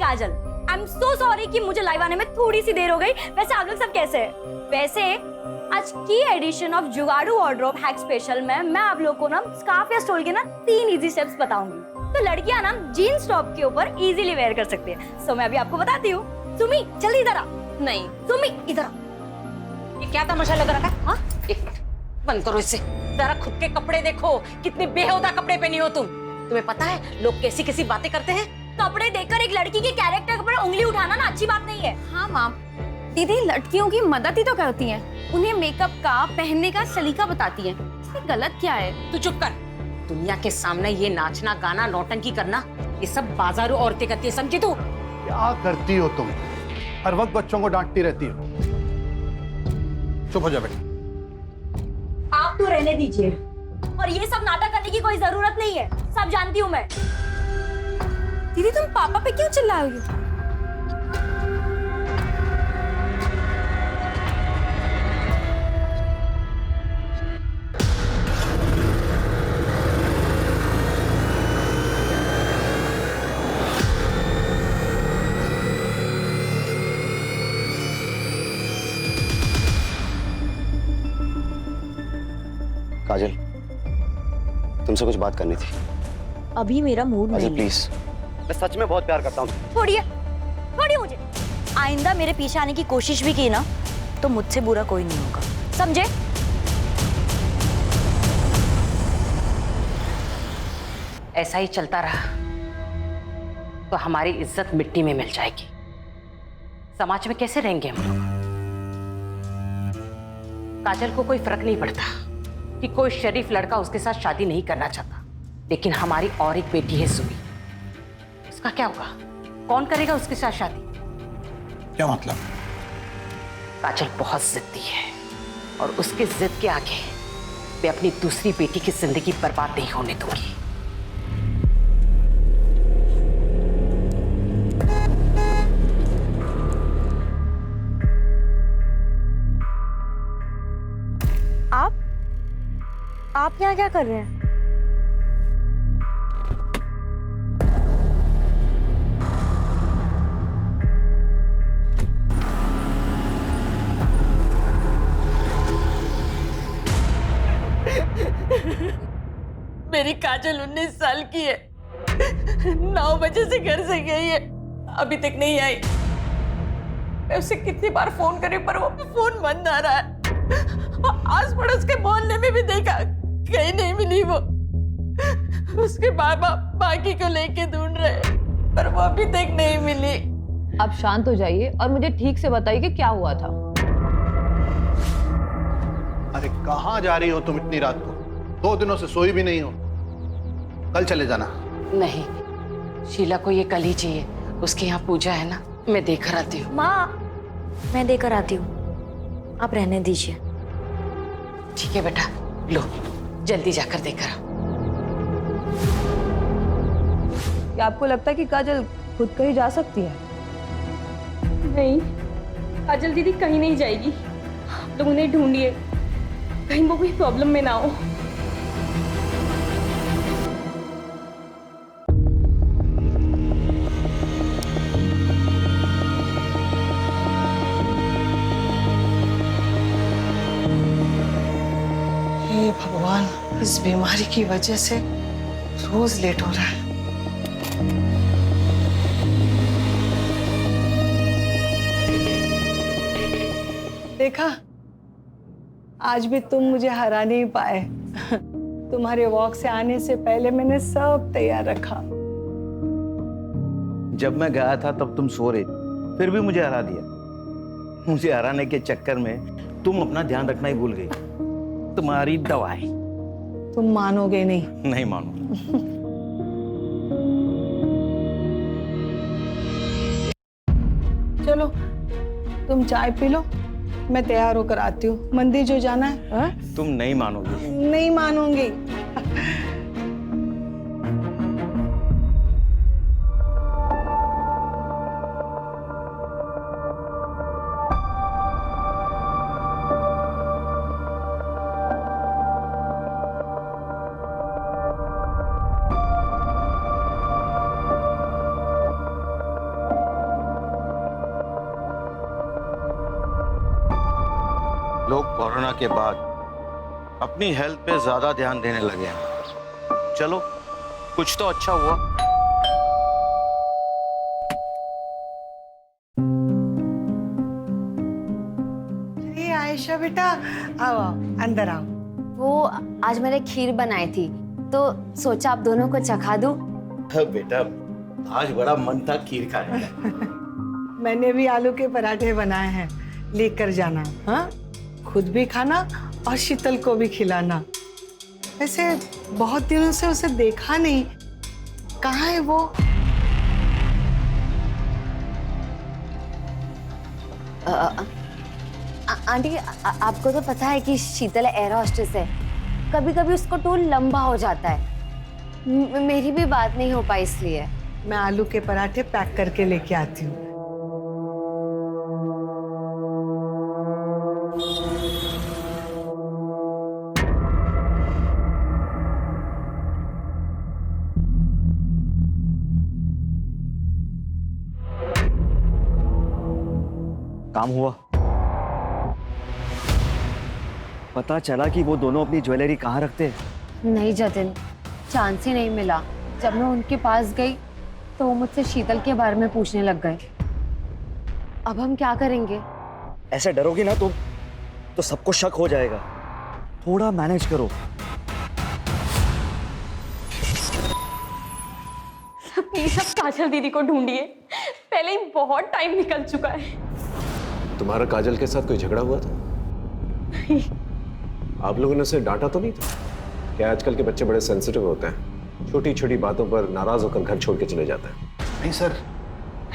Kajal, I am so sorry कि मुझे live आने में थोड़ी सी देर हो गई। वैसे आप लोग सब कैसे हैं? वैसे आज की एडिशन ऑफ जुगाड़ू वार्डरोब हैक स्पेशल में मैं आप लोगों को ना स्कार्फ या स्टोल के ना 3 इजी स्टेप्स बताऊंगी। तो लड़कियां ना जीन्स टॉप के ऊपर इजीली वेयर कर सकती है। सो मैं अभी आपको बताती हूँ। सुमी जल्दी इधर आ। नहीं सुमी इधर आ। ये क्या तमाशा लग रहा है? हाँ, एक मिनट बंद करो इसे। जरा खुद के कपड़े देखो, कितने बेहुदा कपड़े पहनी हो तुम। तुम्हें पता है लोग कैसी कैसी बातें करते हैं? कपड़े देखकर एक लड़की के कैरेक्टर पर उंगली उठाना ना अच्छी बात नहीं है। हाँ माँ, दीदी लड़कियों की मदद ही तो करती हैं। उन्हें मेकअप का, पहनने का सलीका बताती हैं। इसमें गलत क्या है? तू चुप कर। दुनिया के सामने ये नाचना, गाना, नौटंकी करना, ये सब बाजारू औरतें करती है, समझी तू? क्या करती हो तुम? हर वक्त बच्चों को डांटती रहती हो। चुप हो जा बेटा। आप तो रहने दीजिए, और ये सब नाटक करने की कोई जरूरत नहीं है। सब जानती हूँ मैं। दीदी तुम पापा पे क्यों चिल्ला रही हो? काजल, तुमसे कुछ बात करनी थी। अभी मेरा मूड नहीं है। प्लीज, मैं सच में बहुत प्यार करता हूँ। छोड़िए मुझे। आइंदा मेरे पीछे आने की कोशिश भी की ना तो मुझसे बुरा कोई नहीं होगा, समझे? ऐसा ही चलता रहा तो हमारी इज्जत मिट्टी में मिल जाएगी। समाज में कैसे रहेंगे हम लोग? काजल को कोई फर्क नहीं पड़ता कि कोई शरीफ लड़का उसके साथ शादी नहीं करना चाहता, लेकिन हमारी और एक बेटी है सुमी। उसका क्या होगा? कौन करेगा उसके साथ शादी? क्या मतलब? काजल बहुत जिद्दी है और उसके जिद के आगे मैं अपनी दूसरी बेटी की जिंदगी बर्बाद नहीं होने दूंगी। आप यहाँ क्या कर रहे हैं? मेरी काजल 19 साल की है। 9 बजे से घर से गई है, अभी तक नहीं आई। मैं उसे कितनी बार फोन करी पर वो फोन बंद आ रहा है। आस पड़ोस के मोहल्ले में भी देखा, कहीं नहीं मिली वो। उसके बाबा बाकी को लेके ढूंढ रहे पर वो अभी तक नहीं मिली। आप शांत हो जाइए और मुझे ठीक से बताइए कि क्या हुआ था। अरे कहाँ जा रही हो तुम इतनी रात को? 2 दिनों से सोई भी नहीं हो। कल चले जाना। नहीं, शीला को ये कल ही चाहिए। उसके यहाँ पूजा है ना, मैं देकर आती हूँ। माँ, मैं देकर आती हूँ, आप रहने दीजिए। ठीक है बेटा, लो जल्दी जाकर देकर आओ। क्या आपको लगता है कि काजल खुद कहीं जा सकती है? नहीं, काजल दीदी कहीं नहीं जाएगी। आप लोग उन्हें ढूंढिए, कहीं वो कोई प्रॉब्लम में ना हो। हे भगवान, इस बीमारी की वजह से रोज लेट हो रहा है। देखा, आज भी तुम मुझे हरा नहीं पाए। तुम्हारे वॉक से आने से पहले मैंने सब तैयार रखा। जब मैं गया था तब तुम सो रही थी, फिर भी मुझे हरा दिया। मुझे हराने के चक्कर में तुम अपना ध्यान रखना ही भूल गई। तुम्हारी दवाई। तुम मानोगे नहीं। नहीं मानूंगा। चलो तुम चाय पी लो, मैं तैयार होकर आती हूँ। मंदिर जो जाना है। हा? तुम नहीं मानोगी। नहीं मानूंगी। कोरोना के बाद अपनी हेल्थ पे ज्यादा ध्यान देने लगे हैं। चलो, कुछ तो अच्छा हुआ। अरे आयशा बेटा, आओ आओ, अंदर आओ। वो आज मैंने खीर बनाई थी तो सोचा आप दोनों को चखा दूं। बेटा, आज बड़ा मन था खीर खाने का। मैंने भी आलू के पराठे बनाए हैं, लेकर जाना। हाँ, खुद भी खाना और शीतल को भी खिलाना। वैसे बहुत दिनों से उसे देखा नहीं, कहाँ है वो? आंटी, आपको तो पता है कि शीतल एयर होस्टेस है। कभी कभी उसको टूर लंबा हो जाता है। मेरी भी बात नहीं हो पाई इसलिए। मैं आलू के पराठे पैक करके लेके आती हूँ। काम हुआ? पता चला कि वो दोनों अपनी ज्वेलरी कहाँ रखते हैं? नहीं जतिन, चांस ही नहीं मिला। जब मैं उनके पास गई तो वो मुझसे शीतल के बारे में पूछने लग गए। अब हम क्या करेंगे? ऐसे डरोगी ना तो सबको शक हो जाएगा। थोड़ा मैनेज करो। प्लीज अब काजल दीदी को ढूंढिए, पहले ही बहुत टाइम निकल चुका है। तुम्हारा काजल के साथ कोई झगड़ा हुआ था? आप लोगों ने उसे डांटा तो नहीं था? क्या आजकल के बच्चे बड़े सेंसिटिव होते हैं, छोटी छोटी बातों पर नाराज होकर घर छोड़ के चले जाते हैं। नहीं सर,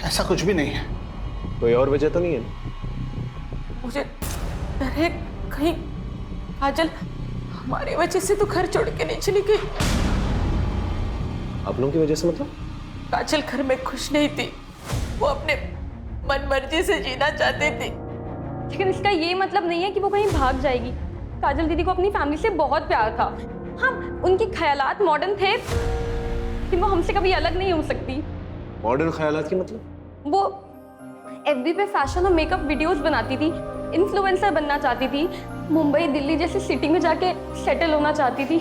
ऐसा कुछ भी नहीं है। कोई और वजह तो नहीं है ना? मुझे डर है कहीं काजल हमारी वजह से तो घर छोड़ के नहीं चली गई। आप लोगों की वजह से मतलब? काजल घर में खुश नहीं थी, वो अपने मन मर्जी से जीना चाहती थी। लेकिन इसका ये मतलब नहीं है कि वो कहीं भाग जाएगी। काजल दीदी को अपनी फैमिली से बहुत प्यार था। हाँ, उनके ख्यालात मॉडर्न थे, लेकिन वो हमसे कभी अलग नहीं हो सकती। मॉडर्न ख्यालात की मतलब? वो एफबी पे फैशन और मेकअप वीडियोस बनाती थी, इन्फ्लुएंसर बनना चाहती थी, मुंबई दिल्ली जैसी सिटी में जाके सेटल होना चाहती थी,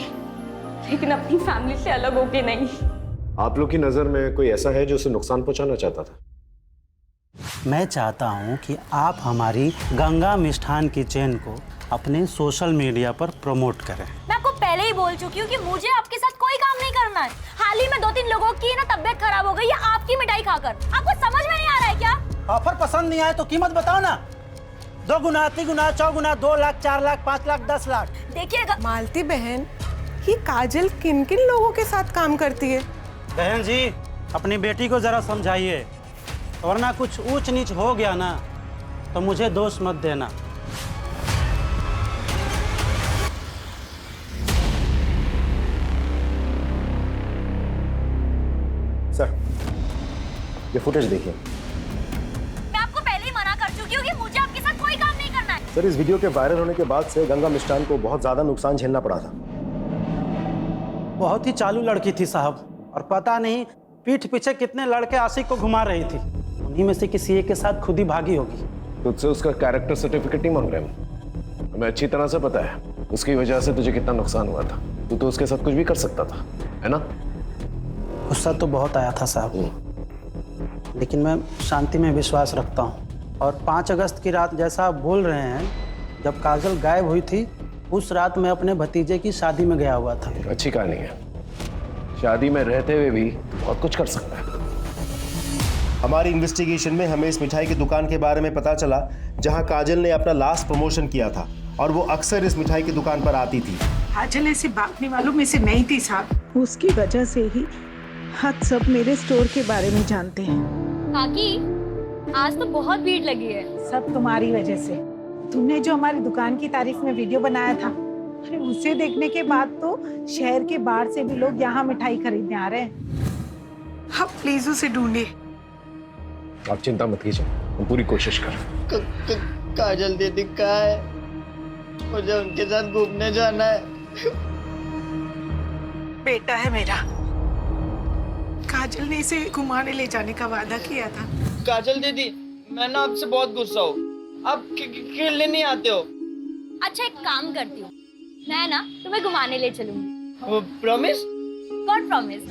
लेकिन अपनी फैमिली से अलग होके नहीं। आप लोग की नजर में कोई ऐसा है जो उसे नुकसान पहुंचाना चाहता था? मैं चाहता हूं कि आप हमारी गंगा मिष्ठान की चेन को अपने सोशल मीडिया पर प्रमोट करें। मैं आपको पहले ही बोल चुकी हूँ कि मुझे आपके साथ कोई काम नहीं करना है। हाल ही में 2-3 लोगों की ना तबीयत खराब हो गई है आपकी मिठाई खाकर। आपको समझ में नहीं आ रहा है क्या? ऑफर पसंद नहीं आए तो कीमत बताओ ना। 2 गुना, 3 गुना, 4 गुना, 2 लाख, 4 लाख, 5 लाख, 10 लाख। देखिएगा मालती बहन, ये काजल किन किन लोगों के साथ काम करती है? बहन जी, अपनी बेटी को जरा समझाइए, वरना कुछ ऊंच नीच हो गया ना तो मुझे दोष मत देना। सर, ये फुटेज देखिए। मैं आपको पहले ही मना कर चुकी हूँ कि मुझे आपके साथ कोई काम नहीं करना है। सर, इस वीडियो के वायरल होने के बाद से गंगा मिष्ठान को बहुत ज्यादा नुकसान झेलना पड़ा था। बहुत ही चालू लड़की थी साहब, और पता नहीं पीठ पीछे कितने लड़के आशिक को घुमा रही थी। उन्हीं में से किसी एक के साथ खुद ही भागी होगी। तुझसे उसका कैरेक्टर सर्टिफिकेट नहीं मांग रहे हम। हमें अच्छी तरह से पता है उसकी वजह से तुझे कितना नुकसान हुआ था। तू तो उसके साथ कुछ भी कर सकता था, है ना? गुस्सा तो बहुत आया था साहब, लेकिन मैं शांति में विश्वास रखता हूँ। और 5 अगस्त की रात जैसा आप बोल रहे हैं, जब काजल गायब हुई थी, उस रात मैं अपने भतीजे की शादी में गया हुआ था। अच्छी कहानी है। शादी में रहते हुए भी बहुत कुछ कर सकता है। हमारी इन्वेस्टिगेशन में हमें इस मिठाई की दुकान के बारे में पता चला जहां काजल ने अपना लास्ट प्रमोशन किया था, और वो अक्सर इस मिठाई की दुकान पर आती थी। काजल ऐसे भागने वालों में से नहीं थी साहब। उसकी वजह से ही हम सब मेरे स्टोर के बारे में जानते हैं। काकी, आज तो बहुत भीड़ लगी है। सब तुम्हारी वजह से। तुमने जो हमारी दुकान की तारीफ में वीडियो बनाया था, अरे उसे देखने के बाद तो शहर के बाहर से भी लोग यहाँ मिठाई खरीदने आ रहे हैं। आप प्लीज उसे ढूंढिए। आप चिंता मत कीजिए, हम पूरी कोशिश कर। काजल दीदी कहाँ है? मुझे उनके साथ घूमने जाना है। बेटा है मेरा। काजल ने इसे घुमाने ले जाने का वादा किया था। काजल दीदी, मैं ना आपसे बहुत गुस्सा हूँ। आप खेलने नहीं आते हो। अच्छा एक काम करती हूँ, मैं ना तुम्हें घुमाने ले चलूंगी। प्रॉमिस? God promise.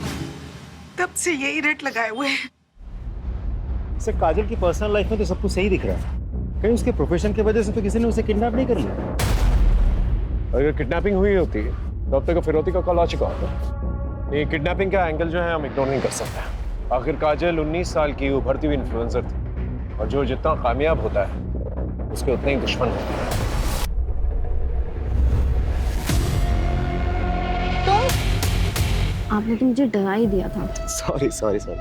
तब से यही रेट लगाए हुए हैं। सर काजल की पर्सनल लाइफ में तो सब कुछ सही दिख रहा है, कहीं उसके प्रोफेशन की वजह से तो किसी ने उसे किडनैप नहीं कर लिया। अगर किडनैपिंग हुई होती तो अब तक फिरौती का कॉल आ चुका होता। ये किडनैपिंग का एंगल जो है हम इग्नोर नहीं कर सकते। आखिर काजल 19 साल की उभरती हुई इन्फ्लुएंसर थी, और जो जितना कामयाब होता है उसके उतने ही दुश्मन होते हैं। आपने तो मुझे डरा ही दिया था। Sorry sorry sorry.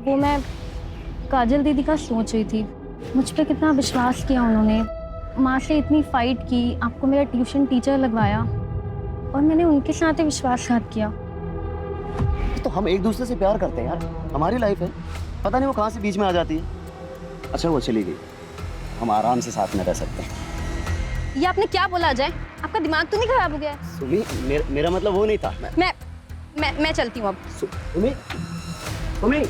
वो मैं काजल दीदी का सोच रही थी, मुझ पे कितना विश्वास किया उन्होंने, माँ से इतनी फाइट की, आपको मेरा ट्यूशन टीचर लगवाया और मैंने उनके साथ ही विश्वासघात किया। तो हम एक दूसरे से प्यार करते हैं यार, हमारी लाइफ है, पता नहीं वो कहाँ से बीच में आ जाती है। अच्छा वो चली गई, हम आराम से साथ में रह सकते हैं। ये आपने क्या बोला अजय? आपका दिमाग तो नहीं खराब हो गया है? सुमी मेरा मतलब वो नहीं था। मैं चलती हूँ अब। सुमी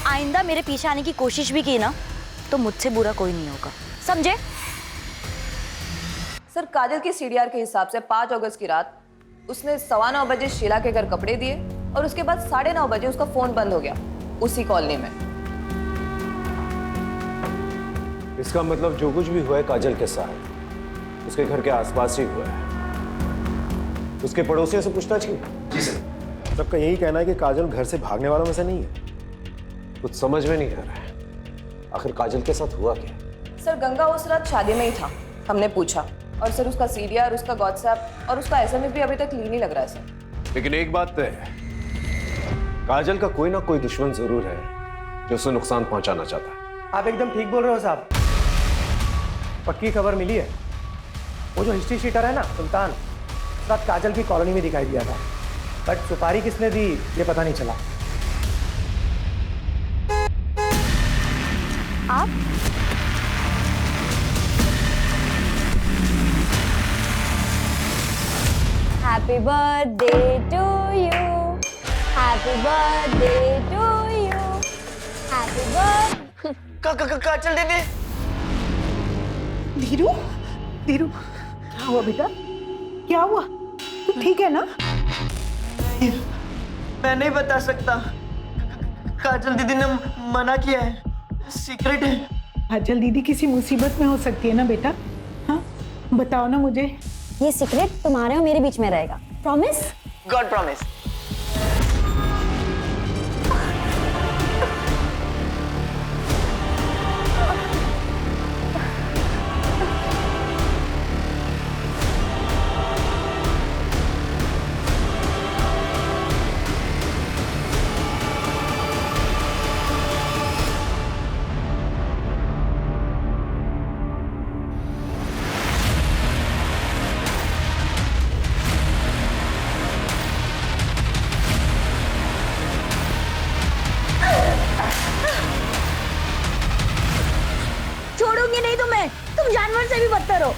आइंदा मेरे पीछे आने की कोशिश भी की ना तो मुझसे बुरा कोई नहीं होगा, समझे? सर काजल की सीडीआर के हिसाब से 5 अगस्त की रात उसने 9:15 बजे शीला के घर कपड़े दिए और उसके बाद 9:30 बजे उसका फोन बंद हो गया उसी कॉलोनी में। इसका मतलब जो कुछ भी हुआ है काजल के साथ उसके घर के आसपास ही हुआ है। उसके पड़ोसियों से पूछताछ की? जी सर। सबका यही कहना है कि काजल घर से भागने वालों में से नहीं है। कुछ समझ में नहीं आ रहा है, आखिर काजल के साथ हुआ क्या? सर गंगा उस रात शादी में ही था, हमने पूछा, और सर उसका सीडीआर, उसका व्हाट्सएप और उसका एसएमएस भी अभी तक क्लीन ही लग रहा है सर। लेकिन एक बात तो है, काजल का कोई ना कोई दुश्मन जरूर है जो उसे नुकसान पहुंचाना चाहता है। आप एकदम ठीक बोल रहे हो साहब, पक्की खबर मिली है। वो जो हिस्ट्री शीटर है ना सुल्तान, उस रात काजल की कॉलोनी में दिखाई दिया था, बट सुपारी किसने दी ये पता नहीं चला। आप happy birthday to you, happy birthday to you, happy birthday. Kajal दीदी। धीरू, धीरू क्या हुआ बेटा? क्या हुआ? तू ठीक है ना? मैं नहीं बता सकता, काजल दीदी ने मना किया है, सीक्रेट है। काजल दीदी किसी मुसीबत में हो सकती है ना बेटा? हाँ बताओ ना मुझे। ये सीक्रेट तुम्हारे और मेरे बीच में रहेगा, प्रॉमिस? God promise. छोड़ूंगी नहीं तुम्हें, तुम जानवर से भी बदतर हो।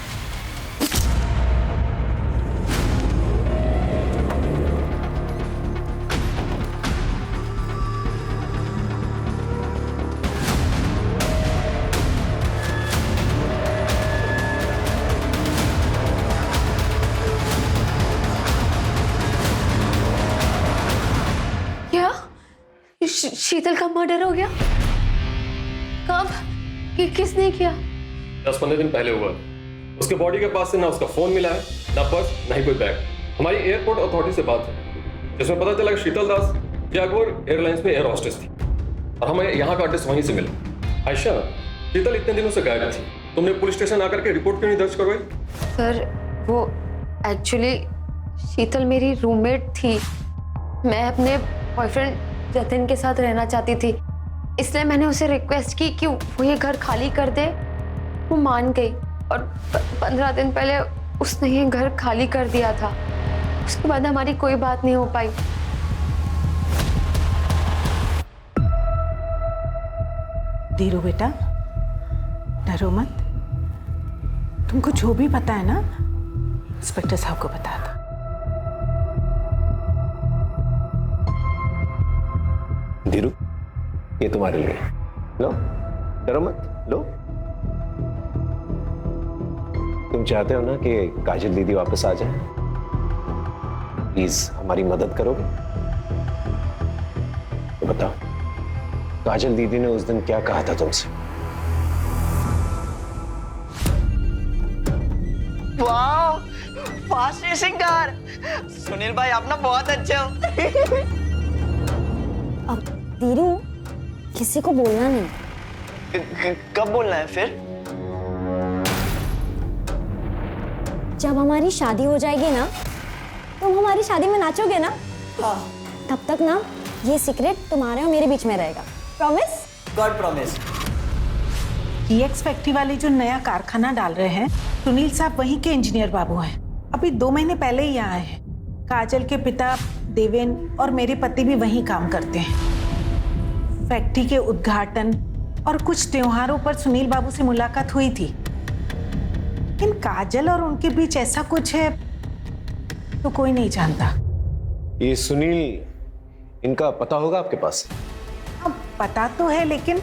क्या शीतल का मर्डर हो गया? कब? किसने किया? 10-15 दिन पहले हुआ। उसके बॉडी के पास से ना उसका फोन मिला है, ना पर्स, ना ही कोई बैग। हमारी एयरपोर्ट अथॉरिटी से बात है जिसमें पता चला कि शीतल दास जैगुआर एयरलाइंस में एयर होस्टेस थी और हमें यहाँ का एड्रेस वहीं से मिला। आयशा, शीतल इतने दिनों से गायब थी, तुमने पुलिस स्टेशन आकर के रिपोर्ट क्यों नहीं दर्ज करवाई? सर वो एक्चुअली शीतल मेरी रूममेट थी, मैं अपने बॉयफ्रेंड जतिन के साथ रहना चाहती थी, इसलिए मैंने उसे रिक्वेस्ट की कि वो ये घर खाली कर दे। वो मान गई और 15 दिन पहले उसने ये घर खाली कर दिया था। उसके बाद हमारी कोई बात नहीं हो पाई। धीरू बेटा डरो मत, तुमको जो भी पता है ना इंस्पेक्टर साहब को बता दो। धीरू, ये तुम्हारे लिए, लो, डरो मत, लो। तुम चाहते हो ना कि काजल दीदी वापस आ जाए? प्लीज हमारी मदद करोगे? तो बताओ, काजल दीदी ने उस दिन क्या कहा था तुमसे? वाह, फास्ट रेसिंग कार। सुनील भाई आप ना बहुत अच्छे हो। अब धीरू, किसी को बोलना नहीं। कब बोलना है फिर? जब हमारी शादी हो जाएगी ना, तुम हमारी शादी में नाचोगे ना, तब तक ना ये सीक्रेट तुम्हारे और मेरे बीच में रहेगा। Promise? God promise. EX factory वाले जो नया कारखाना डाल रहे हैं, सुनील साहब वहीं के इंजीनियर बाबू हैं। अभी 2 महीने पहले ही यहाँ आए हैं। काजल के पिता देवेन और मेरे पति भी वहीं काम करते हैं। फैक्ट्री के उद्घाटन और कुछ त्योहारों पर सुनील बाबू से मुलाकात हुई थी, लेकिन काजल और उनके बीच ऐसा कुछ है तो कोई नहीं जानता। ये सुनील, इनका पता होगा आपके पास? अब पता तो है, लेकिन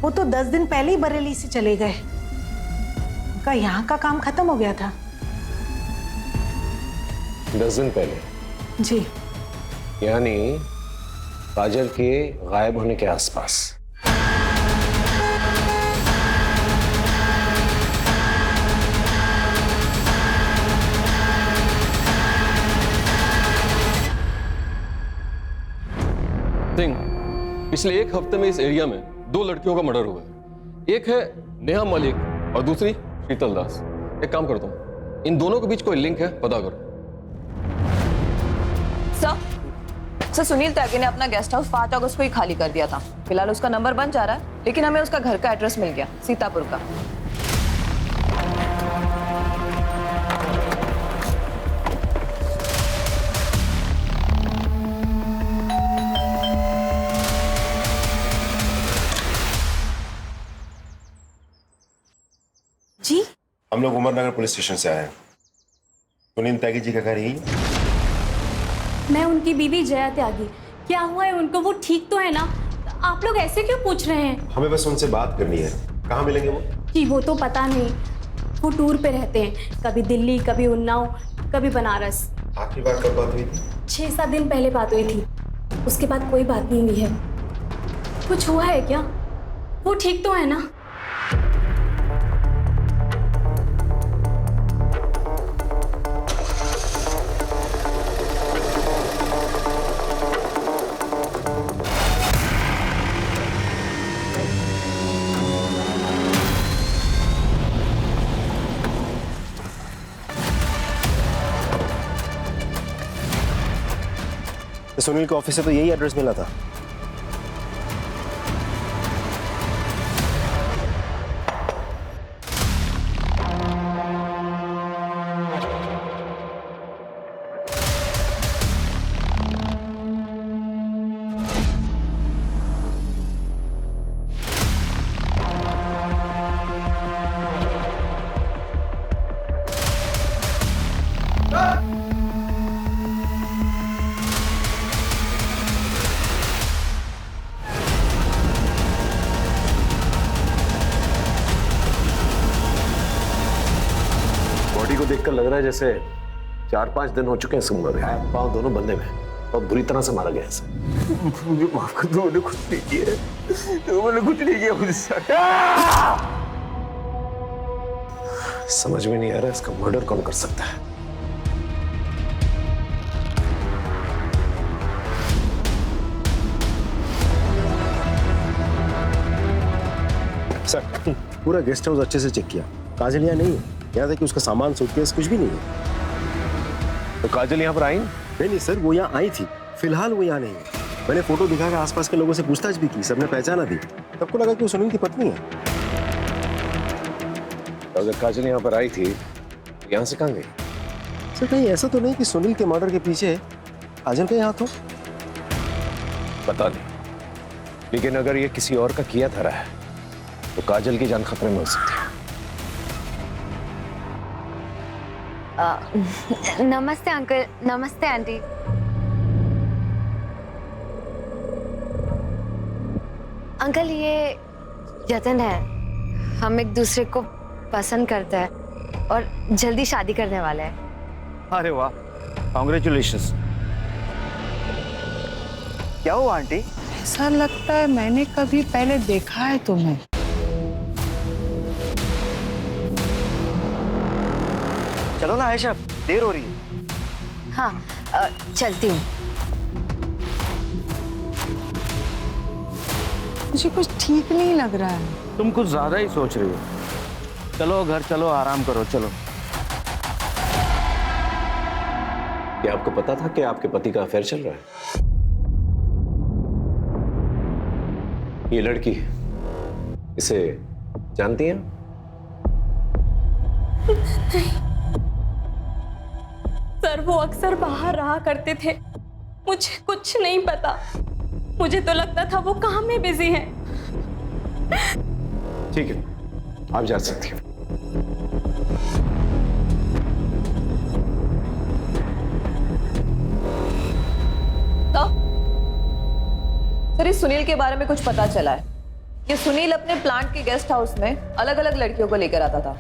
वो तो 10 दिन पहले ही बरेली से चले गए। उनका यहाँ का काम खत्म हो गया था। 10 दिन पहले? जी। यानी काजल के गायब होने के आसपास। सिंह, पिछले 1 हफ्ते में इस एरिया में 2 लड़कियों का मर्डर हुआ है। एक है नेहा मलिक और दूसरी शीतल दास। एक काम करता हूँ, इन दोनों के बीच कोई लिंक है, पता करो। सर, सुनील त्यागी ने अपना गेस्ट हाउस 5 अगस्त को ही खाली कर दिया था। फिलहाल उसका नंबर बंद जा रहा है, लेकिन हमें उसका घर का एड्रेस मिल गया, सीतापुर का। जी, हम लोग उमरनगर पुलिस स्टेशन से आए हैं। सुनील त्यागी जी का घर यही है? मैं उनकी बीवी जया त्यागी। क्या हुआ है उनको? वो ठीक तो है ना? आप लोग ऐसे क्यों पूछ रहे हैं? हमें बस उनसे बात करनी है। कहाँ मिलेंगे वो? जी, वो तो पता नहीं। वो टूर पे रहते हैं, कभी दिल्ली, कभी उन्नाव, कभी बनारस। आखिरी बार कब बात हुई थी? 6-7 दिन पहले बात हुई थी, उसके बाद कोई बात नहीं हुई है। कुछ हुआ है क्या? वो ठीक तो है ना? सुनील के ऑफिस से तो यही एड्रेस मिला था। बॉडी को देखकर लग रहा है जैसे 4-5 दिन हो चुके हैं इसको मरे। हाथ पांव दोनों बंधे हुए हैं और बुरी तरह से मारा गया इसे। मुझे माफ कर दो, मैंने कुछ नहीं किया। मैंने कुछ नहीं किया मुझसे। समझ में नहीं आ रहा इसका मर्डर कौन कर सकता है। सर, पूरा गेस्ट हाउस अच्छे से चेक किया, काजल यहाँ नहीं है। यहाँ तक कि उसका सामान, सूटकेस कुछ भी नहीं है। तो काजल यहाँ पर आई? नहीं सर, वो यहाँ आई थी, फिलहाल वो यहाँ नहीं है। मैंने फोटो दिखाकर आसपास के लोगों से पूछताछ भी की, सबने पहचाना दी। सबको लगा कि वो सुनील की पत्नी है। तो अगर काजल यहाँ पर आई थी, यहाँ से कहाँ गई? सर, कहीं ऐसा तो नहीं कि सुनील के मर्डर के पीछे काजल का हाथ हो? पता नहीं, लेकिन अगर ये किसी और का किया धरा है तो काजल की जान खतरे में हो सकती है। नमस्ते अंकल। नमस्ते आंटी। अंकल, ये जतन है। हम एक दूसरे को पसंद करते हैं। और जल्दी शादी करने वाला है। अरे वाह, कॉन्ग्रेचुलेशंस। क्या हुआ आंटी? ऐसा लगता है मैंने कभी पहले देखा है तुम्हें। चलो ना आयशा, देर हो रही है। हाँ चलती हूँ। मुझे कुछ ठीक नहीं लग रहा है। तुम कुछ ज्यादा ही सोच रही हो। चलो घर चलो, आराम करो, चलो। क्या आपको पता था कि आपके पति का अफेयर चल रहा है? ये लड़की इसे जानती हैं? सर वो अक्सर बाहर रहा करते थे, मुझे कुछ नहीं पता। मुझे तो लगता था वो काम में बिजी हैं। ठीक है, आप जा सकती हैं। सर इस सुनील के बारे में कुछ पता चला है। ये सुनील अपने प्लांट के गेस्ट हाउस में अलग अलग लड़कियों को लेकर आता था।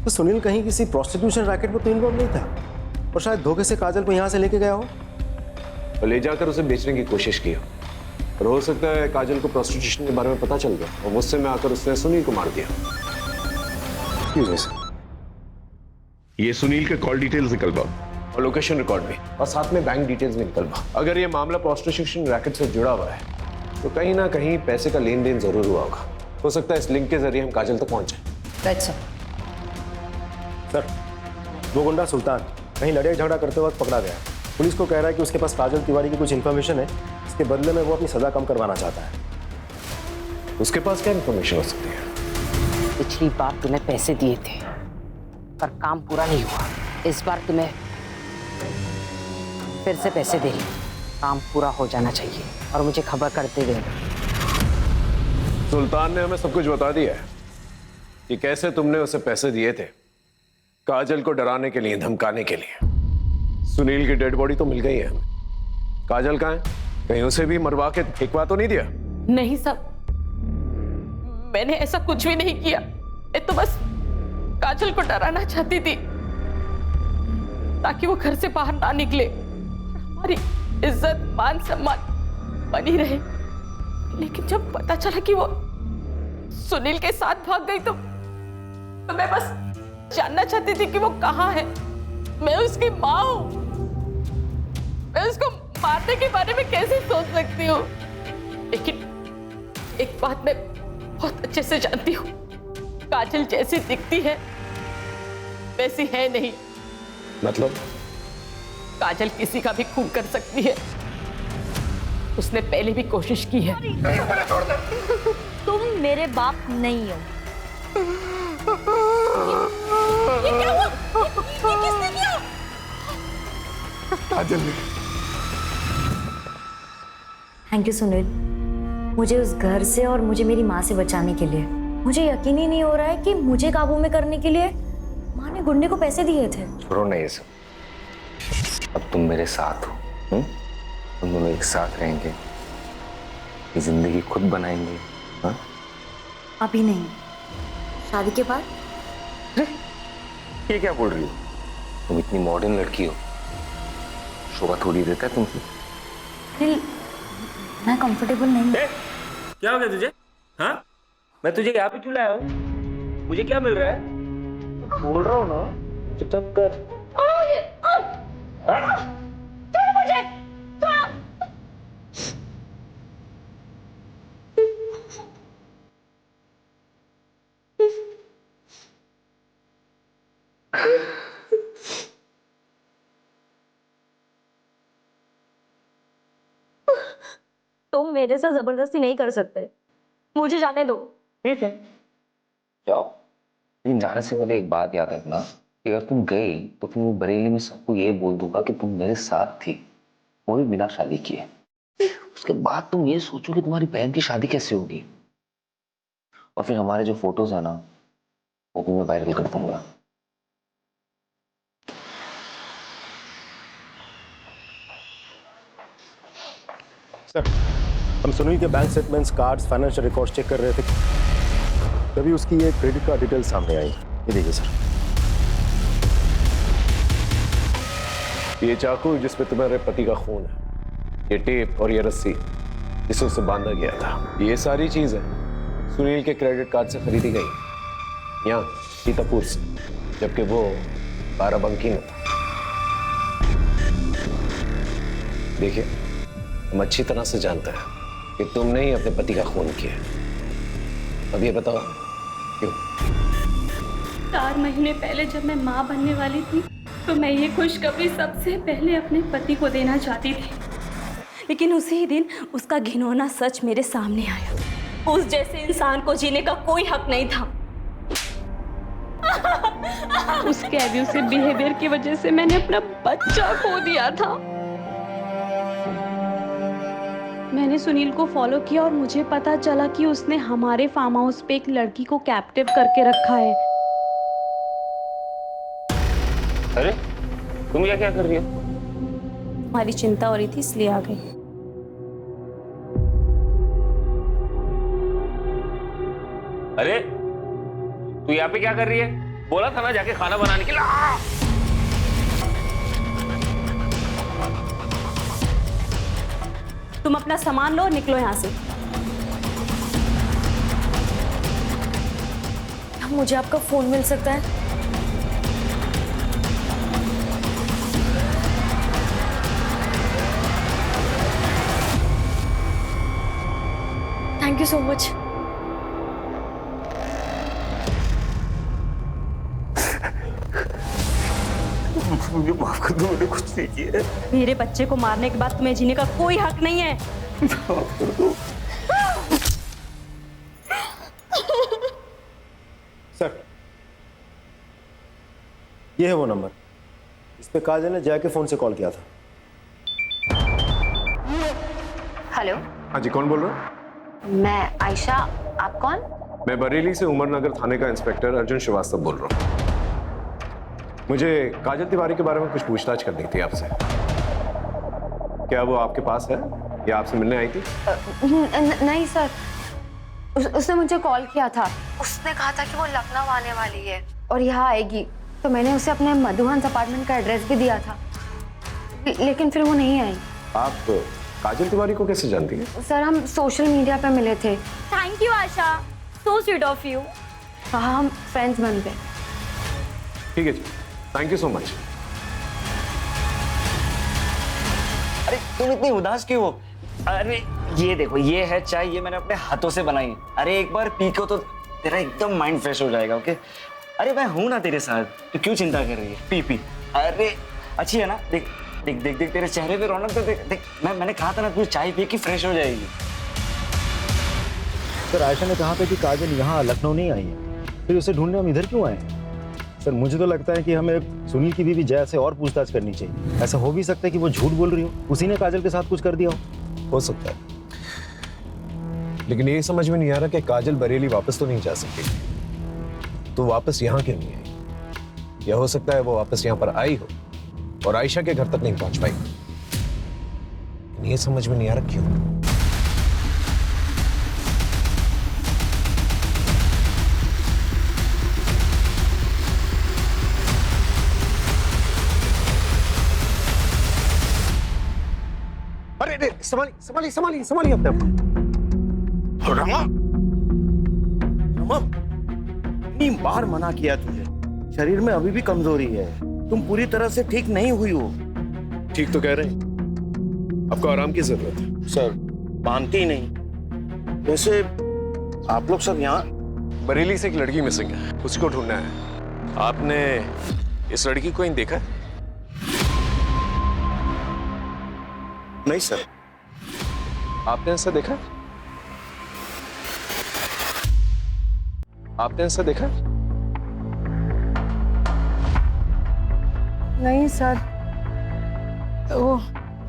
तो सुनील कहीं किसी प्रोस्टिट्यूशन रैकेट में तो इन्वॉल्व नहीं था, और शायद धोखे से काजल को यहाँ से लेके गया हो और ले जाकर उसे बेचने की कोशिश की हो। और हो सकता है काजल को प्रोस्टिट्यूशन के बारे में पता चल गया और गुस्से में आकर उसने सुनील को मार दिया। ये सुनील के कॉल डिटेल्स निकल पाओ और लोकेशन रिकॉर्ड भी, और साथ में बैंक डिटेल्स भी निकल पाओ। अगर ये मामला प्रोस्टिट्यूशन रैकेट से जुड़ा हुआ है तो कहीं ना कहीं पैसे का लेन देन जरूर हुआ होगा। हो सकता है इस लिंक के जरिए हम काजल तक पहुंच जाए। सर, वो गुंडा सुल्तान कहीं लड़ाई झगड़ा करते वक्त पकड़ा गया। पुलिस को कह रहा है कि उसके पास काजल तिवारी की कुछ इन्फॉर्मेशन है, इसके बदले में वो अपनी सजा कम करवाना चाहता है। उसके पास क्या इन्फॉर्मेशन हो सकती है? पिछली बार तुम्हें पैसे दिए थे पर काम पूरा नहीं हुआ। इस बार तुम्हें फिर से पैसे दे रही, काम पूरा हो जाना चाहिए और मुझे खबर करते देना। सुल्तान ने हमें सब कुछ बता दिया है कि कैसे तुमने उसे पैसे दिए थे काजल को डराने के लिए, धमकाने के लिए। सुनील की डेड बॉडी तो मिल गई है हमें। काजल कहाँ है? कहीं उसे भी मरवा के फेंकवा तो नहीं दिया? नहीं साहब, मैंने ऐसा कुछ भी नहीं किया। मैं तो बस काजल को डराना चाहती थी ताकि वो घर से बाहर ना निकले, हमारी इज्जत मान सम्मान बनी रहे। लेकिन जब पता चला कि वो सुनील के साथ भाग गई तो मैं बस जानना चाहती थी कि वो कहाँ है। मैं उसकी माँ हूँ, मैं उसको मारने के बारे में कैसे सोच सकती हूँ? लेकिन एक बात मैं बहुत अच्छे से जानती हूँ, काजल जैसी दिखती है वैसी है नहीं। मतलब? काजल किसी का भी खून कर सकती है, उसने पहले भी कोशिश की है। तुम मेरे बाप नहीं हो। ये क्या हुआ? ये किसने किया? काजल। थैंक यू सुनील, मुझे उस घर से और मुझे मेरी माँ से बचाने के लिए। मुझे यकीन ही नहीं हो रहा है कि मुझे काबू में करने के लिए माँ ने गुंडे को पैसे दिए थे। छोड़ो ना ये सब, अब तुम मेरे साथ हो। तुम दोनों एक साथ रहेंगे, ये जिंदगी खुद बनाएंगे। हाँ? अभी नहीं, शादी के बाद। ये क्या बोल रही हो? तुम इतनी मॉडर्न लड़की हो, शोभा थोड़ी देता है तुमसे। दिल, मैं कंफर्टेबल नहीं। क्या हो गया तुझे? हाँ, मैं तुझे यहाँ पे क्यों लाया हूँ? मुझे क्या मिल रहा है? बोल रहा हूँ ना, चुपचाप कर। मुझे तुम मेरे साथ जबरदस्ती नहीं कर सकते, मुझे जाने दो। ठीक है, जाओ। लेकिन जाने से पहले एक बात याद रखना कि अगर तुम गई तो फिर मैं बरेली में सबको ये बोल दूंगा कि तुम मेरे साथ थी, वो भी बिना शादी किए। उसके बाद तुम ये सोचो कि तुम्हारी बहन की शादी कैसे होगी, और फिर हमारे जो फोटोज है ना वो भी मैं वायरल कर दूंगा। सर, हम सुनील के bank statements, cards, financial records check कर रहे थे, तभी उसकी एक क्रेडिट कार्ड डिटेल सामने आई। ये देखिए सर, ये चाकू जिसमें तुम्हारे पति का खून है, ये टेप और ये रस्सी जिसे उसे बांधा गया था, ये सारी चीजें सुनील के क्रेडिट कार्ड से खरीदी गई यहाँ सीतापुर से, जबकि वो बाराबंकी में था। देखिए, हम अच्छी तरह से जानते हैं कि तुमने ही अपने पति का खून किया। अब ये बताओ क्यों? 4 महीने पहले जब मैं माँ बनने वाली थी तो मैं ये खुशखबरी सबसे पहले अपने पति को देना चाहती थी, लेकिन उसी दिन उसका घिनौना सच मेरे सामने आया। उस जैसे इंसान को जीने का कोई हक नहीं था। उसके एब्यूसिव बिहेवियर की वजह से मैंने अपना बच्चा खो दिया था। मैंने सुनील को फॉलो किया और मुझे पता चला कि उसने हमारे फार्म हाउस पे एक लड़की को कैप्टिव करके रखा है। अरे तुम ये क्या कर रही हो? हमारी चिंता हो रही थी इसलिए आ गई। अरे तू यहाँ पे क्या कर रही है? बोला था ना जाके खाना बनाने के लिए। तुम अपना सामान लो और निकलो यहाँ से। मुझे आपका फोन मिल सकता है? Thank you so much. मुझे माफ कर दो, मैंने कुछ नहीं किया। मेरे बच्चे को मारने के बाद तुम्हें जीने का कोई हक नहीं है। माफ कर दो। सर, ये है वो नंबर, इस पे काजल ने जय के फोन से कॉल किया था। हेलो, हाँ जी, कौन बोल रहा है? मैं आयशा, आप कौन? मैं बरेली से उमरनगर थाने का इंस्पेक्टर अर्जुन श्रीवास्तव बोल रहा हूँ। मुझे काजल तिवारी के बारे में कुछ पूछताछ करनी थी आपसे। क्या वो आपके पास है या आपसे मिलने आई थी? नहीं सर, उसने मुझे कॉल किया था। उसने कहा था कि वो लखनऊ आने वाली है और यहाँ आएगी, तो मैंने उसे अपने मधुहंस अपार्टमेंट का एड्रेस भी दिया था, लेकिन फिर वो नहीं आई। आप काजल तिवारी को कैसे जानती हैं? सर, हम सोशल मीडिया पे मिले थे। Thank you Asha, so sweet of you. हाँ, हम फ्रेंड्स बन गए। ठीक है जी, थैंक यू सो मच। अरे तुम इतनी उदास क्यों हो? अरे ये देखो, ये है चाय, ये मैंने अपने हाथों से बनाई है। अरे एक बार पी को तो तेरा एकदम माइंड फ्रेश हो जाएगा। ओके, अरे मैं हूं ना तेरे साथ, तो क्यों चिंता कर रही है? P P. अरे अच्छी है ना? देख देख देख देख, तेरे चेहरे पे रौनक तो देख देख। मैंने कहा था ना, तू चाय पी के फ्रेश हो जाएगी। सर, आयशा ने कहा था कि काजल यहाँ लखनऊ नहीं आई है, फिर उसे ढूंढने हम इधर क्यों आए? सर, मुझे तो लगता है कि हमें सुनील की बीवी जया से और पूछताछ करनी चाहिए। ऐसा हो भी सकता है कि वो झूठ बोल रही हो, उसी ने काजल के साथ कुछ कर दिया हो सकता है। लेकिन ये समझ में नहीं आ रहा कि काजल बरेली वापस तो नहीं जा सकती, तो वापस यहाँ क्यों नहीं आई? या हो सकता है वो वापस यहाँ पर आई हो और आयशा के घर तक नहीं पहुंच पाई। ये समझ में नहीं आ रहा क्यों। अरे अरे, संभालिए संभालिए संभालिए संभालिए अपने आप को। रमा, रमा, इतनी बार मना किया तुझे, शरीर में अभी भी कमजोरी है, तुम पूरी तरह से ठीक नहीं हुई हो। ठीक तो कह रहे हैं, आपको आराम की जरूरत है। सर, मानती ही नहीं। वैसे आप लोग सब यहाँ? बरेली से एक लड़की मिसिंग है, उसको ढूंढना है। आपने इस लड़की को कहीं देखा है? नहीं सर। आपने ऐसा देखा? आपने ऐसा देखा? नहीं सर, वो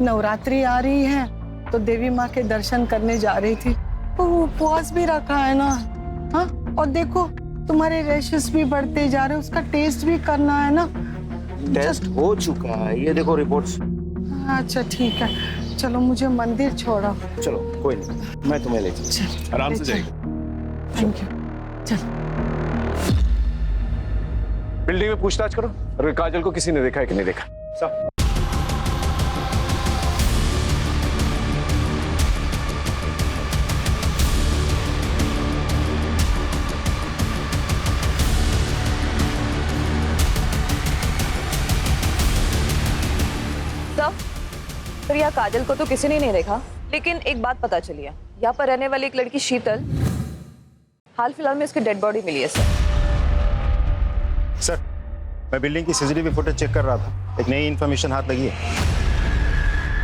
नवरात्रि आ रही है तो देवी माँ के दर्शन करने जा रही थी, तो वो उपवास भी रखा है ना। हाँ, और देखो तुम्हारे रैशेस भी बढ़ते जा रहे, उसका टेस्ट भी करना है ना। टेस्ट हो चुका है, ये देखो रिपोर्ट्स। अच्छा ठीक है, चलो मुझे मंदिर छोड़ो। चलो कोई नहीं, मैं तुम्हें ले चलूं। आराम से जाइए। Thank you. चल। बिल्डिंग में पूछताछ करो अगर काजल को किसी ने देखा है कि नहीं देखा। सब सर यहाँ काजल को तो किसी ने नहीं देखा, लेकिन एक बात पता चली है, यहाँ पर रहने वाली एक लड़की शीतल, हाल फिलहाल में उसकी डेड बॉडी मिली है सर। सर मैं बिल्डिंग की सीसीटीवी फुटेज चेक कर रहा था, एक नई इन्फॉर्मेशन हाथ लगी है।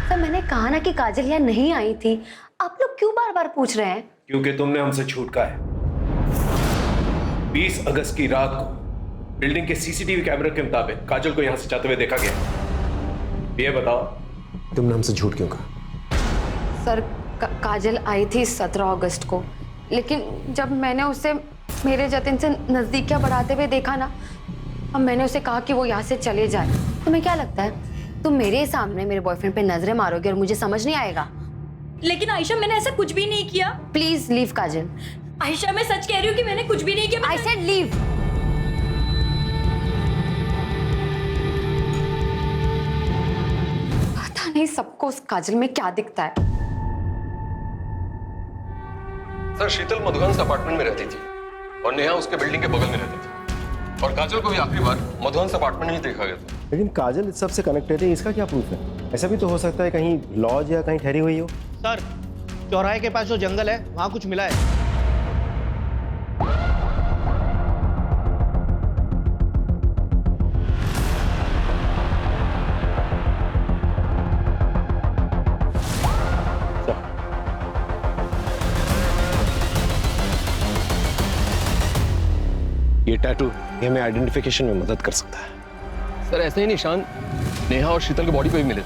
सर मैंने कहा ना कि काजल यहाँ नहीं आई थी, आप लोग क्यों बार बार पूछ रहे हैं? क्योंकि तुमने हमसे झूठ कहा है। 20 अगस्त की रात को बिल्डिंग के सीसीटीवी कैमरे के मुताबिक काजल को यहां से जाते हुए देखा गया। ये बताओ तुमने हमसे झूठ क्यों कहा? सर काजल आई थी 17 अगस्त को, लेकिन जब मैंने उसे मेरे जतिन से नजदीकियां बढ़ाते हुए देखा ना, अब मैंने उसे कहा कि वो यहाँ से चले जाए। तुम्हें क्या लगता है तुम मेरे सामने मेरे बॉयफ्रेंड पे नजरें मारोगे और मुझे समझ नहीं आएगा? लेकिन आयशा मैंने ऐसा कुछ भी नहीं किया। प्लीज लीव काजल। आयशा मैं सच कह रही हूँ कि मैंने कुछ भी नहीं किया। I said leave. पता नहीं सबको उस काजल में क्या दिखता है। सर शीतल मधुहंस अपार्टमेंट में रहती थी और नेहा उसके बिल्डिंग के बगल में रहती थी, और काजल को भी आखिरी बार मधुहंस अपार्टमेंट में ही देखा गया था। लेकिन काजल इस सब से कनेक्टेड है, इसका क्या प्रूफ है? ऐसा भी तो हो सकता है कहीं लॉज या कहीं ठहरी हुई हो। सर चौराहे के पास जो जंगल है वहां कुछ मिला है। ये टैटू ये हमें आइडेंटिफिकेशन में मदद कर सकता है। सर ऐसे ही निशान नेहा और शीतल की बॉडी पे भी मिले थे।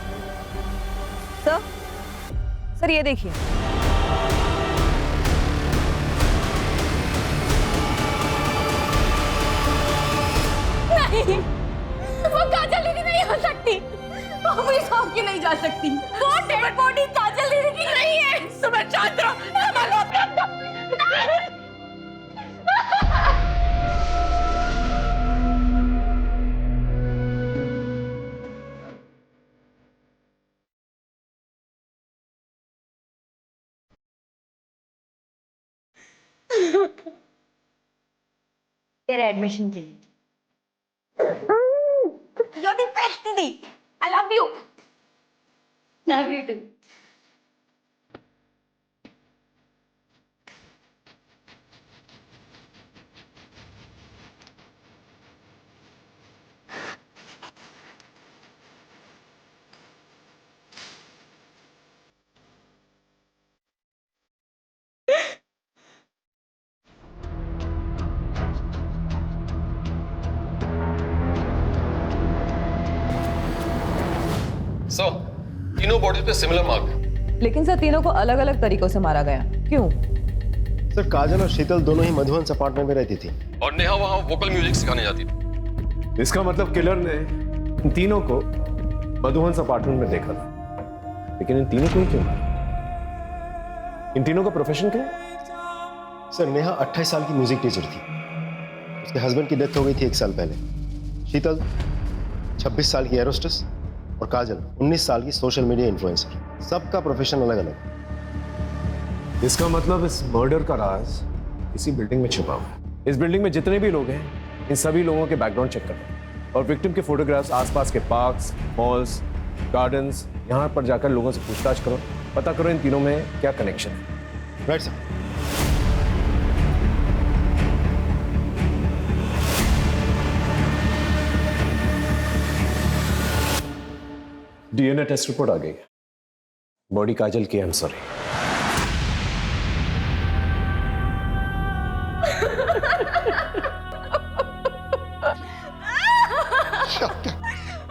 सर ये देखिए, नहीं, वो काजल दीदी नहीं हो सकती, वो भी सौ की नहीं जा सकती। वो डेड बॉडी काजल दीदी की नहीं है। सुबह शांत रहो, संभालो अपने आप को। तेरा एडमिशन के लिए। You're the best, दीदी। I love you. Love you too. सो तीनों बॉडी पे सिमिलर मार्क है, लेकिन सर तीनों को अलग अलग तरीकों से मारा गया, क्यों? सर काजल और शीतल दोनों ही मधुहंस अपार्टमेंट में रहती थी और नेहा वहां वोकल म्यूजिक सिखाने जाती थी। इसका मतलब किलर ने इन तीनों को मधुहंस अपार्टमेंट में देखा था, लेकिन इन तीनों को ही क्यों? इन तीनों का प्रोफेशन क्या है? सर नेहा 28 साल की म्यूजिक टीचर थी, उसके हस्बैंड की डेथ हो गई थी 1 साल पहले। शीतल 26 साल की एरोस्टेस और काजल 19 साल की सोशल मीडिया इन्फ्लुएंसर। सबका प्रोफेशन अलग अलग। इसका मतलब इस मर्डर का राज इसी बिल्डिंग में छुपा हुआ है। इस बिल्डिंग में जितने भी लोग हैं इन सभी लोगों के बैकग्राउंड चेक करो और विक्टिम के फोटोग्राफ्स आसपास के पार्क्स, मॉल्स, गार्डन्स, यहाँ पर जाकर लोगों से पूछताछ करो, पता करो इन तीनों में क्या कनेक्शन है। Right sir. DNA test report आ गई है, बॉडी काजल की। I am sorry.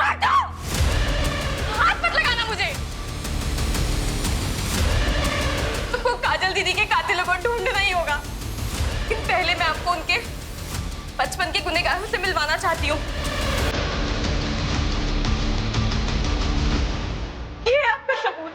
हटो! हाथ मत लगाना मुझे। तुमको काजल दीदी के कातिलों को ढूंढना ही होगा, लेकिन पहले मैं आपको उनके बचपन के गुनहगारों से मिलवाना चाहती हूँ। ये आपका सबूत।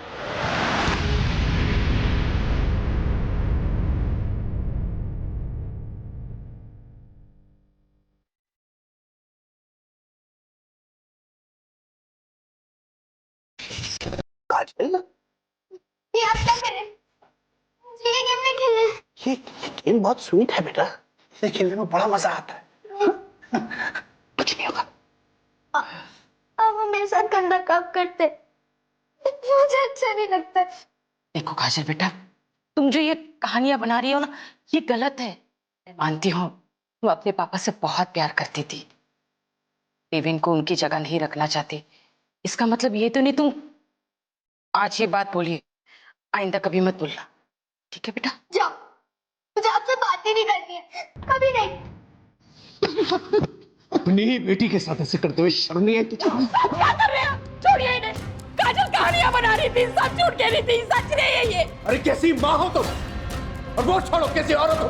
काजल ये आप क्या कर रहे हैं? मुझे ये गेम नहीं खेलना है। ये गेम बहुत स्वीट है बेटा, इसे खेलने में बड़ा मजा आता है। कुछ नहीं होगा। अब वो मेरे साथ गंदा काम करते, मुझे अच्छा नहीं लगता। देखो काजल बेटा, तुम जो ये कहानियां बना रही हो ना, ये गलत है। मैं मानती हूँ तुम अपने पापा से बहुत प्यार करती थी, देवेन को उनकी जगह नहीं रखना चाहती। इसका मतलब ये तो नहीं तुम आज ये बात बोली, आइंदा कभी मत बोलना, ठीक है बेटा? जाओ, मुझे आपसे बात ही नहीं करनी है, कभी नहीं। अपनी ही बेटी के साथ ऐसे करते हुए शर्म नहीं आई तुझे? क्या कर रहे हैं? छोड़िए इन्हें। काजल कहानियां बना रही थी, सच झूठ कह रही थी, सच नहीं है ये। अरे कैसी माँ हो तुम, और वो छोड़ो कैसी औरत हो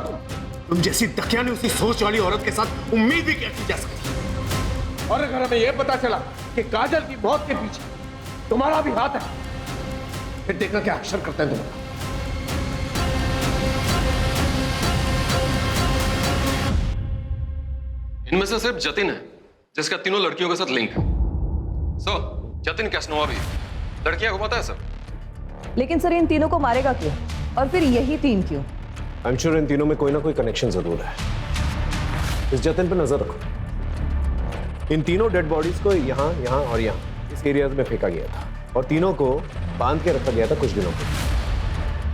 तुम जैसी दकियानी उसी सोच वाली औरत के साथ उम्मीद भी कैसी जा सकती। और अगर हमें यह पता चला कि काजल की मौत के पीछे तुम्हारा भी हाथ है, फिर देखना क्या अक्षर करते हैं तुम्हारा। इनमें से सिर्फ जतिन है जिसका तीनों लड़कियों के साथ लिंक है। सर, जतिन कैसनोवा भी लड़कियां घुमाता है सर। लेकिन सर इन तीनों को मारेगा क्यों, और फिर यही तीन क्यों? आई एम श्योर इन तीनों में कोई ना कोई कनेक्शन जरूर है। इस जतिन पे नजर रखो। इन तीनों डेड बॉडीज को यहाँ, यहाँ और यहाँ इस एरियाज में फेंका गया था, और तीनों को बांध के रखा गया था कुछ दिनों के।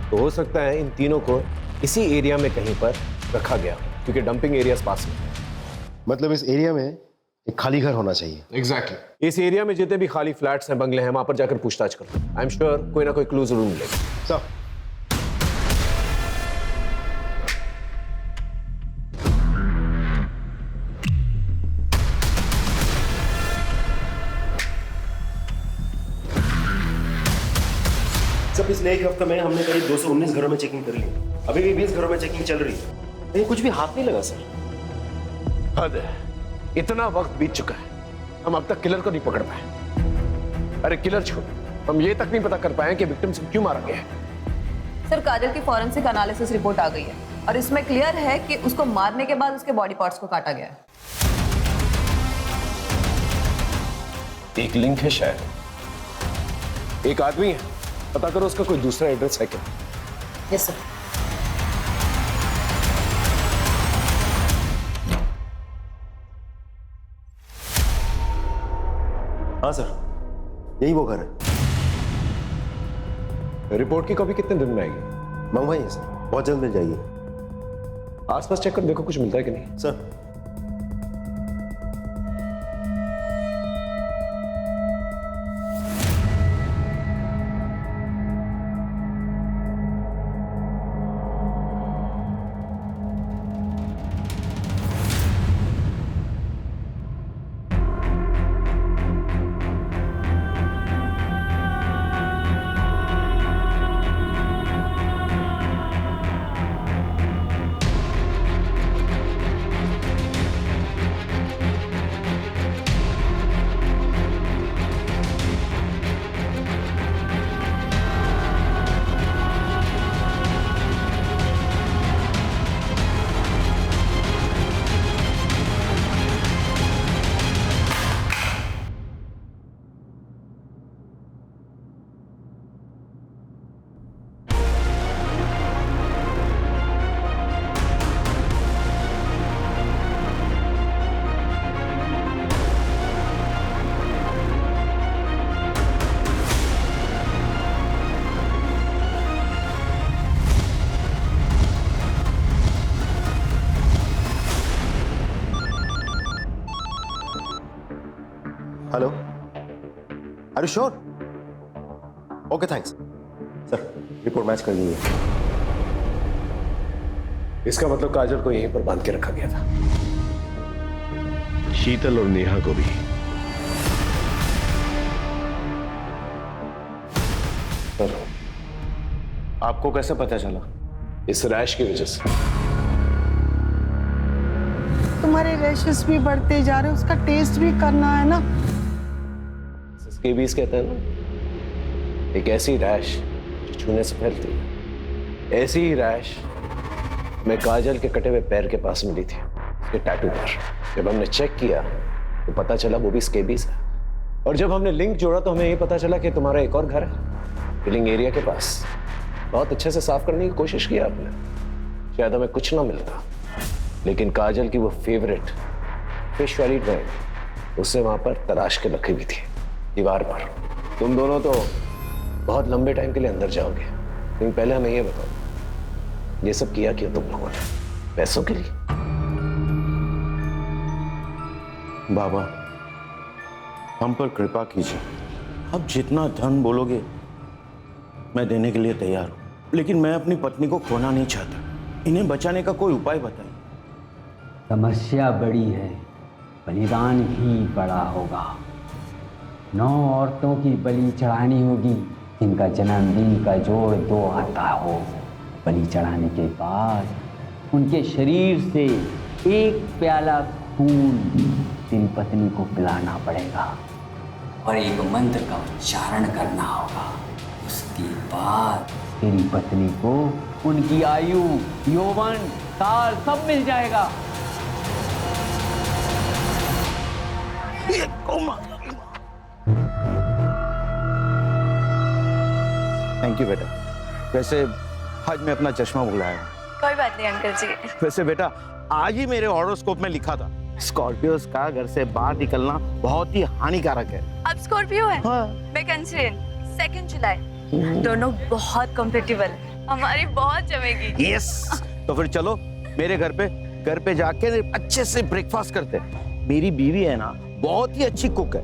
तो हो सकता है इन तीनों को इसी एरिया में कहीं पर रखा गया, क्योंकि डंपिंग एरियाज पास में। मतलब इस एरिया में एक खाली घर होना चाहिए। एग्जैक्टली। इस एरिया में जितने भी खाली फ्लैट्स हैं, बंगले हैं, वहां पर जाकर पूछताछ करो। आई एम श्योर कोई ना कोई क्लू जरूर मिलेगा। सर, सब पिछले एक हफ्ते में हमने करीब 219 घरों में चेकिंग कर ली। अभी भी 20 घरों में चेकिंग चल रही है। कहीं कुछ भी हाथ नहीं लगा सर। हद है, इतना वक्त बीत चुका है, हम अब तक किलर को नहीं पकड़ पाए। अरे किलर छोड़, हम ये तक नहीं पता कर पाए कि विक्टिम से क्यों मारा गया है। सर काजल की फॉरेंसिक एनालिसिस रिपोर्ट आ गई है, और इसमें क्लियर है कि उसको मारने के बाद उसके बॉडी पार्ट्स को काटा गया है। एक लिंक है शायद, एक आदमी है, पता करो उसका कोई दूसरा एड्रेस है क्या। Yes sir. हाँ सर, यही वो घर है। रिपोर्ट की कॉपी कितने दिन में आएगी? मंगवाइए सर, बहुत जल्द मिल जाएगी। आसपास चेक कर देखो कुछ मिलता है कि नहीं। Sir, hello, are you sure? Okay thanks sir, report match कर दी है। इसका मतलब काजल को यहीं पर बांध के रखा गया था। शीतल और नेहा को भी। सर, आपको कैसे पता चला? इस रैश की वजह से। तुम्हारे रैशेस भी बढ़ते जा रहे, उसका टेस्ट भी करना है ना। स्केबीज कहते हैं ना, एक ऐसी रैश जो छूने से फैलती है। ऐसी ही रैश मैं काजल के कटे हुए पैर के पास मिली थी, उसके टैटू पर। जब हमने चेक किया तो पता चला वो भी स्केबीज है, और जब हमने लिंक जोड़ा तो हमें ये पता चला कि तुम्हारा एक और घर है फिलिंग एरिया के पास बहुत अच्छे से साफ करने की कोशिश की आपने। शायद हमें कुछ ना मिलता, लेकिन काजल की वो फेवरेट फिश वाली ड्राइंग उसे वहां पर तराश के रखी हुई थी दीवार पर। तुम दोनों तो बहुत लंबे टाइम के लिए अंदर जाओगे, लेकिन पहले हमें ये बताओ, ये सब किया क्यों तुम लोगों ने? पैसों के लिए? बाबा, हम पर कृपा कीजिए। अब जितना धन बोलोगे मैं देने के लिए तैयार हूं, लेकिन मैं अपनी पत्नी को खोना नहीं चाहता। इन्हें बचाने का कोई उपाय बताइए। समस्या बड़ी है, बलिदान भी बड़ा होगा। 9 औरतों की बलि चढ़ानी होगी जिनका जन्मदिन का जोड़ 2 आता हो। बलि चढ़ाने के बाद उनके शरीर से 1 प्याला खून तेरी पत्नी को पिलाना पड़ेगा और एक मंत्र का उच्चारण करना होगा। उसके बाद तेरी पत्नी को उनकी आयु, यौवन, साल सब मिल जाएगा। थैंक यू बेटा। वैसे आज मैं अपना चश्मा भुलाया। कोई बात नहीं अंकल जी। वैसे बेटा आज ही मेरे हॉरोस्कोप में लिखा था स्कॉर्पियोस का घर से बाहर निकलना बहुत ही हानिकारक है। अब स्कॉर्पियो है? हाँ। मैं कैंसरियन, 2 जुलाई। दोनों बहुत कंपेटेबल, हमारी बहुत जमेगी। यस। तो फिर चलो मेरे घर पे जाके अच्छे से ब्रेकफास्ट करते हैं। मेरी बीवी है ना बहुत ही अच्छी कुक है।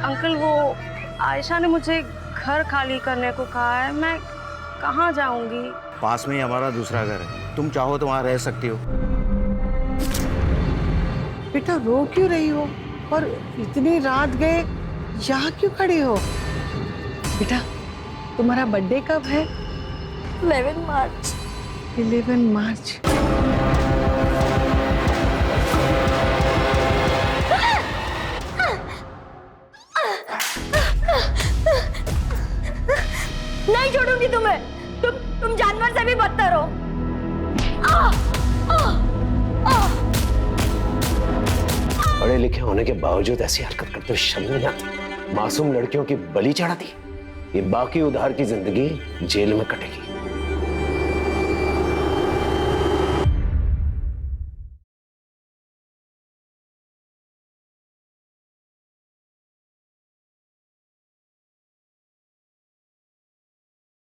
अंकल, वो आयशा ने मुझे घर खाली करने को कहा है। मैं कहाँ जाऊंगी? पास में ही हमारा दूसरा घर है, तुम चाहो तो वहां रह सकती हो। बेटा रो क्यों रही हो? और इतनी रात गए यहाँ क्यों खड़ी हो? बेटा तुम्हारा बर्थडे कब है? 11 मार्च। 11 मार्च। नहीं छोड़ूंगी तुम्हें। तुम जानवर से भी बदतर हो। पढ़े लिखे होने के बावजूद ऐसी हरकत करते हुए शर्म नहीं आती? मासूम लड़कियों की बलि चढ़ाती। ये बाकी उधार की जिंदगी जेल में कटेगी।